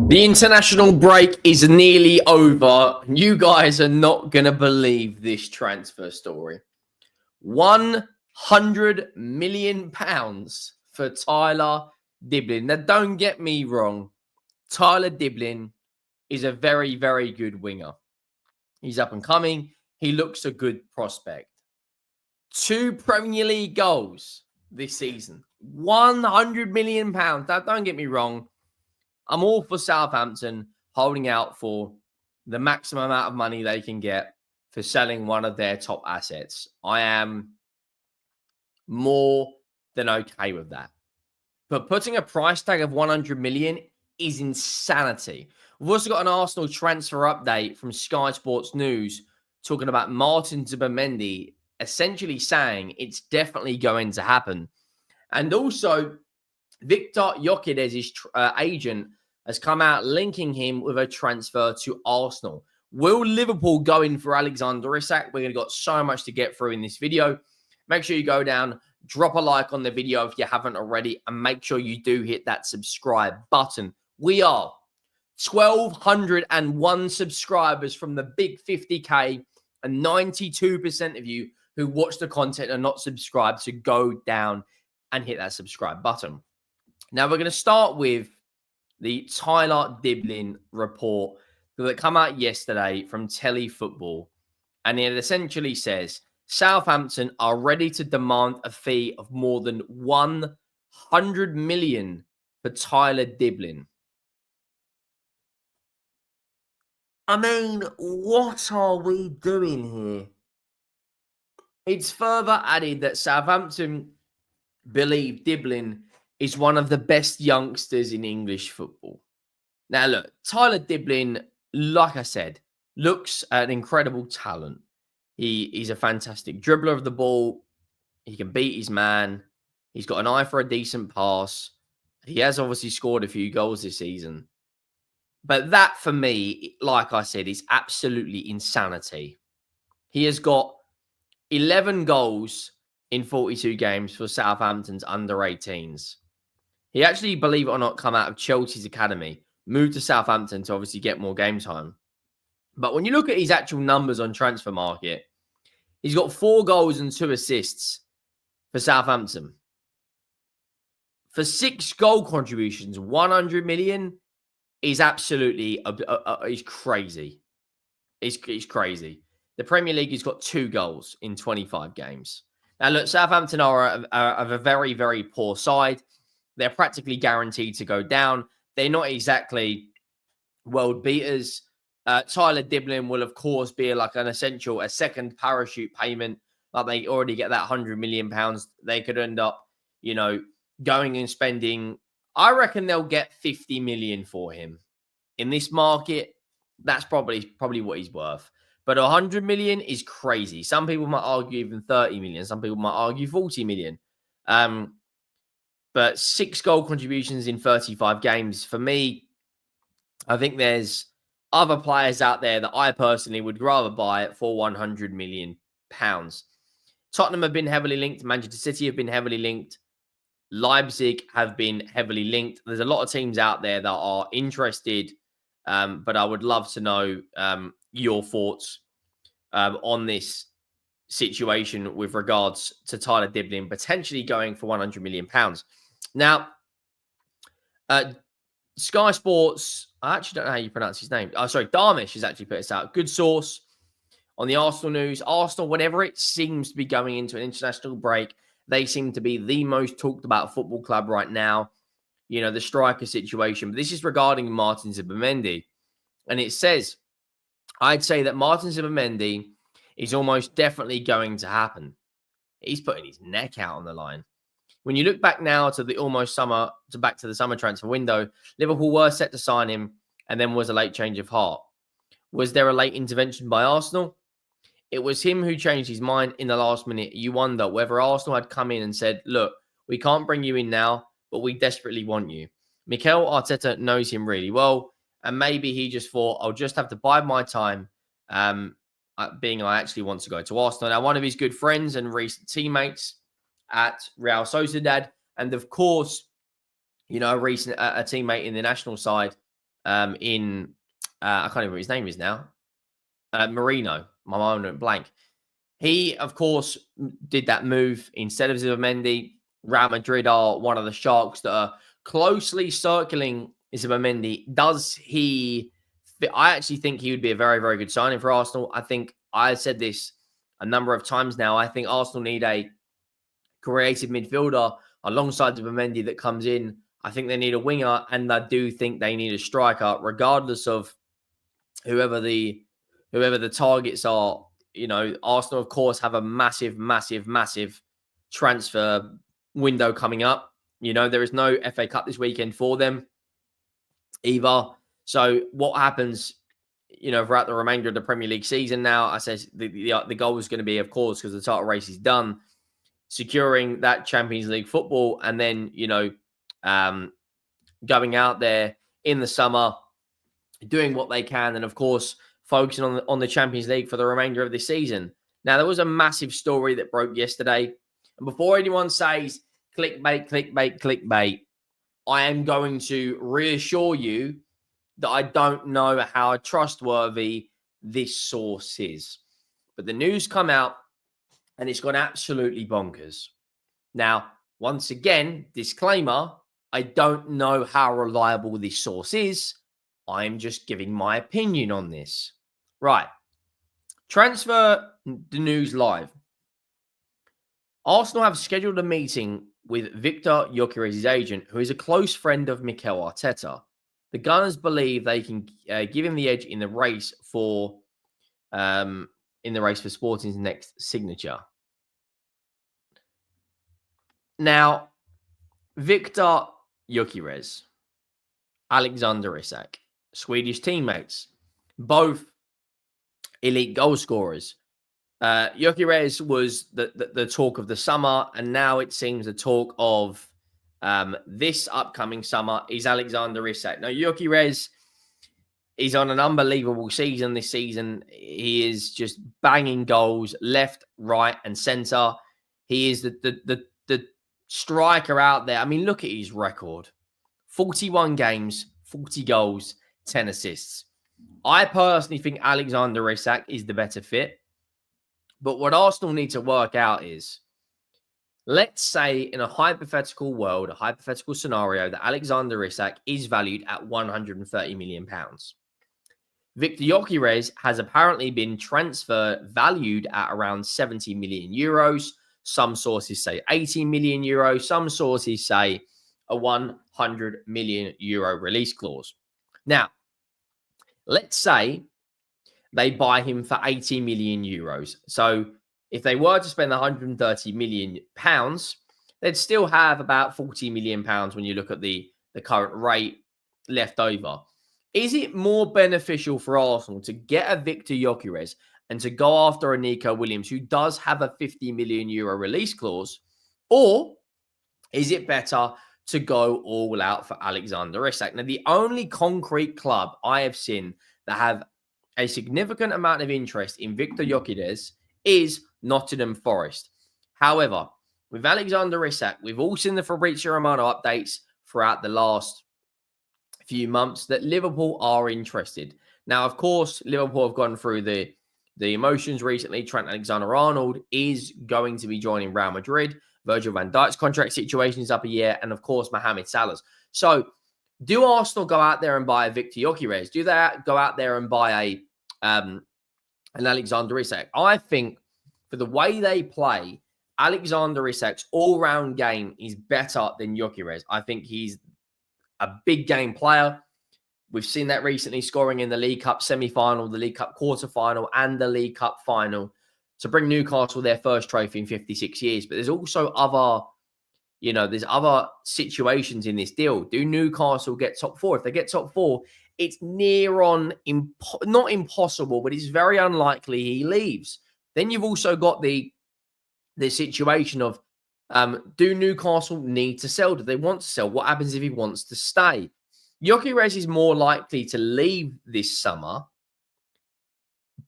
The international break is nearly over. You guys are not going to believe this transfer story. £100 million for Tyler Dibling. Now, don't get me wrong. Tyler Dibling is a very, very good winger. He's up and coming. He looks a good prospect. 2 Premier League goals this season. £100 million. Now, don't get me wrong. I'm all for Southampton holding out for the maximum amount of money they can get for selling one of their top assets. I am more than okay with that. But putting a price tag of 100 million is insanity. We've also got an Arsenal transfer update from Sky Sports News talking about Martin Zubimendi essentially saying it's definitely going to happen. And also, Viktor Gyökeres' agent has come out linking him with a transfer to Arsenal. Will Liverpool go in for Alexander Isak? We're going to got so much to get through in this video. Make sure you go down, drop a like on the video if you haven't already, and make sure you do hit that subscribe button. We are 1,201 subscribers from the big 50K, and 92% of you who watch the content are not subscribed, so go down and hit that subscribe button. Now, we're going to start with the Tyler Dibling report that came out yesterday from Telly Football. And it essentially says, Southampton are ready to demand a fee of more than 100 million for Tyler Dibling. I mean, what are we doing here? It's further added that Southampton believe Dibling is one of the best youngsters in English football. Now, look, Tyler Dibling, like I said, looks an incredible talent. He's a fantastic dribbler of the ball. He can beat his man. He's got an eye for a decent pass. He has obviously scored a few goals this season. But that, for me, like I said, is absolutely insanity. He has got 11 goals in 42 games for Southampton's under-18s. He actually, believe it or not, come out of Chelsea's academy, moved to Southampton to obviously get more game time. But when you look at his actual numbers on Transfer Market, he's got 4 goals and 2 assists for Southampton. For 6 goal contributions, 100 million is absolutely he's crazy. He's crazy. The Premier League has got 2 goals in 25 games. Now, look, Southampton are a very, very poor side. They're practically guaranteed to go down. They're not exactly world beaters. Tyler Dibling will, of course, be like a second parachute payment. Like they already get that £100 million. They could end up, going and spending. I reckon they'll get 50 million for him. In this market, that's probably what he's worth. But 100 million is crazy. Some people might argue even 30 million. Some people might argue 40 million. But 6 goal contributions in 35 games, for me, I think there's other players out there that I personally would rather buy it for 100 million pounds. Tottenham have been heavily linked. Manchester City have been heavily linked. Leipzig have been heavily linked. There's a lot of teams out there that are interested, but I would love to know your thoughts on this situation with regards to Tyler Dibling potentially going for 100 million pounds. Now, Sky Sports, I actually don't know how you pronounce his name. Oh, sorry, Dharmesh has actually put this out. Good source on the Arsenal news. Arsenal, whenever it seems to be going into an international break, they seem to be the most talked about football club right now. The striker situation. But this is regarding Martin Zubimendi. And it says, I'd say that Martin Zubimendi is almost definitely going to happen. He's putting his neck out on the line. When you look back now to back to the summer transfer window, Liverpool were set to sign him and then was a late change of heart. Was there a late intervention by Arsenal? It was him who changed his mind in the last minute. You wonder whether Arsenal had come in and said, look, we can't bring you in now, but we desperately want you. Mikel Arteta knows him really well, and maybe he just thought, I'll just have to bide my time, being I actually want to go to Arsenal. Now, one of his good friends and recent teammates at Real Sociedad, and of course, a teammate in the national side, in I can't even remember his name is now. Marino. My mind went blank. He, of course, did that move instead of Zubimendi. Real Madrid are one of the sharks that are closely circling Zubimendi. Does he fit? I actually think he would be a very, very good signing for Arsenal. I think I said this a number of times now. I think Arsenal need a creative midfielder alongside Zubimendi that comes in. I think they need a winger, and I do think they need a striker, regardless of whoever the targets are. You know, Arsenal, of course, have a massive, massive, massive transfer window coming up. You know, there is no FA Cup this weekend for them either. So what happens, you know, throughout the remainder of the Premier League season now, I said the goal is going to be, of course, because the title race is done, securing that Champions League football, and then, you know, going out there in the summer, doing what they can, and of course, focusing on the Champions League for the remainder of the season. Now, there was a massive story that broke yesterday. And before anyone says clickbait, clickbait, clickbait, I am going to reassure you that I don't know how trustworthy this source is. But the news come out and it's gone absolutely bonkers. Now, once again, disclaimer, I don't know how reliable this source is. I'm just giving my opinion on this. Right. Transfer the news live. Arsenal have scheduled a meeting with Viktor Gyökeres' agent, who is a close friend of Mikel Arteta. The Gunners believe they can give him the edge in the race for Sporting's next signature. Now, Viktor Gyökeres, Alexander Isak, Swedish teammates, both elite goal scorers. Gyökeres was the talk of the summer, and now it seems the talk of this upcoming summer is Alexander Isak. Now, Gyökeres is on an unbelievable season this season. He is just banging goals left, right, and centre. He is the striker out there. I mean, look at his record. 41 games, 40 goals, 10 assists. I personally think Alexander Isak is the better fit. But what Arsenal need to work out is, let's say in a hypothetical world, a hypothetical scenario, that Alexander Isak is valued at £130 million. Viktor Gyökeres has apparently been transfer valued at around 70 million euros. Some sources say 80 million euros. Some sources say a 100 million euro release clause. Now, let's say they buy him for 80 million euros. So if they were to spend 130 million pounds, they'd still have about 40 million pounds when you look at the current rate left over. Is it more beneficial for Arsenal to get a Viktor Gyökeres and to go after a Nico Williams, who does have a 50 million euro release clause? Or is it better to go all out for Alexander Isak? Now, the only concrete club I have seen that have a significant amount of interest in Viktor Gyökeres is Nottingham Forest. However, with Alexander Isak, we've all seen the Fabrizio Romano updates throughout the last few months that Liverpool are interested. Now, of course, Liverpool have gone through the emotions recently. Trent Alexander-Arnold is going to be joining Real Madrid. Virgil van Dijk's contract situation is up a year. And, of course, Mohamed Salah's. So, do Arsenal go out there and buy a Viktor Gyökeres? Do they go out there and buy an Alexander Isak? I think for the way they play, Alexander Isak's all-round game is better than Gyökeres. I think he's a big game player. We've seen that recently, scoring in the League Cup semi-final, the League Cup quarter-final, and the League Cup final to bring Newcastle their first trophy in 56 years. But there's also other... there's other situations in this deal. Do Newcastle get top four? If they get top four, it's near on, not impossible, but it's very unlikely he leaves. Then you've also got the situation of, do Newcastle need to sell? Do they want to sell? What happens if he wants to stay? Gyökeres is more likely to leave this summer,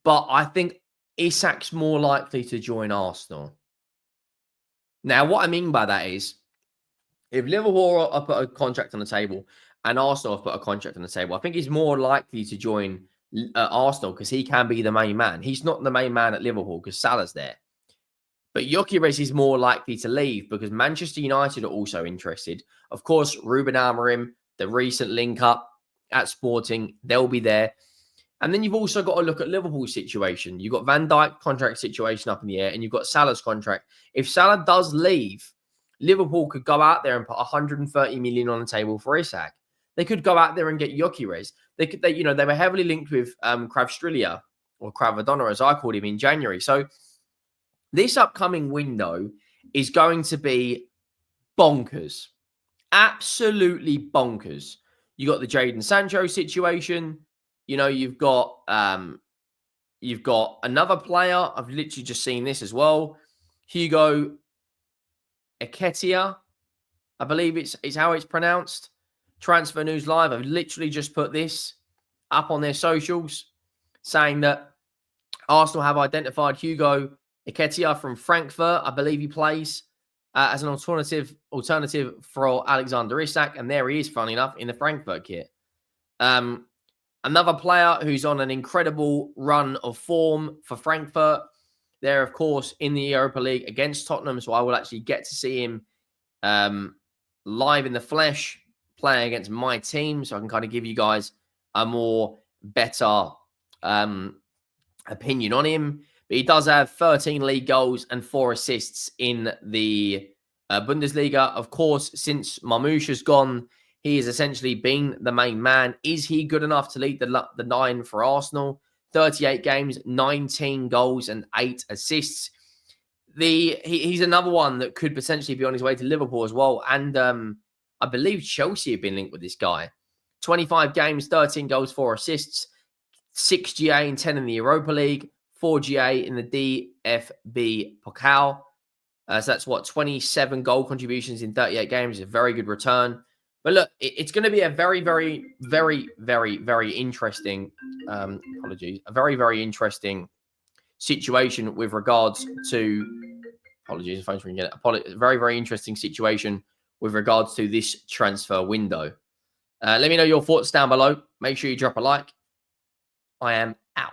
but I think Isak's more likely to join Arsenal. Now, what I mean by that is, if Liverpool are put a contract on the table and Arsenal have put a contract on the table. I think he's more likely to join Arsenal because he can be the main man. He's not the main man at Liverpool because Salah's there. But Gyökeres is more likely to leave because Manchester United are also interested. Of course, Ruben Amorim, the recent link up at Sporting, they'll be there. And then you've also got to look at Liverpool's situation. You've got Van Dijk contract situation up in the air, and you've got Salah's contract. If Salah does leave, Liverpool could go out there and put 130 million on the table for Isak. They could go out there and get Gyökeres. They were heavily linked with Kvarastriliya, or Kravadonna, as I called him, in January. So this upcoming window is going to be bonkers. Absolutely bonkers. You got the Jadon Sancho situation. You've got another player. I've literally just seen this as well. Hugo Ekitike, I believe it's how it's pronounced. Transfer News Live. I've literally just put this up on their socials saying that Arsenal have identified Hugo Ekitike from Frankfurt. I believe he plays as an alternative for Alexander Isak, and there he is, funny enough, in the Frankfurt kit. Another player who's on an incredible run of form for Frankfurt. They're, of course, in the Europa League against Tottenham, so I will actually get to see him live in the flesh, playing against my team, so I can kind of give you guys a better opinion on him. But he does have 13 league goals and 4 assists in the Bundesliga. Of course, since Marmoush has gone, he has essentially been the main man. Is he good enough to lead the 9 for Arsenal? 38 games, 19 goals and 8 assists. He's another one that could potentially be on his way to Liverpool as well. And I believe Chelsea have been linked with this guy. 25 games, 13 goals, 4 assists, 6 GA and 10 in the Europa League, 4 GA in the DFB Pokal. So that's 27 goal contributions in 38 games. A very good return. But look, it's going to be a very, very, very, very, very interesting, a very, very interesting situation with regards to, the phone's ringing again. Very, very interesting situation with regards to this transfer window. Let me know your thoughts down below. Make sure you drop a like. I am out.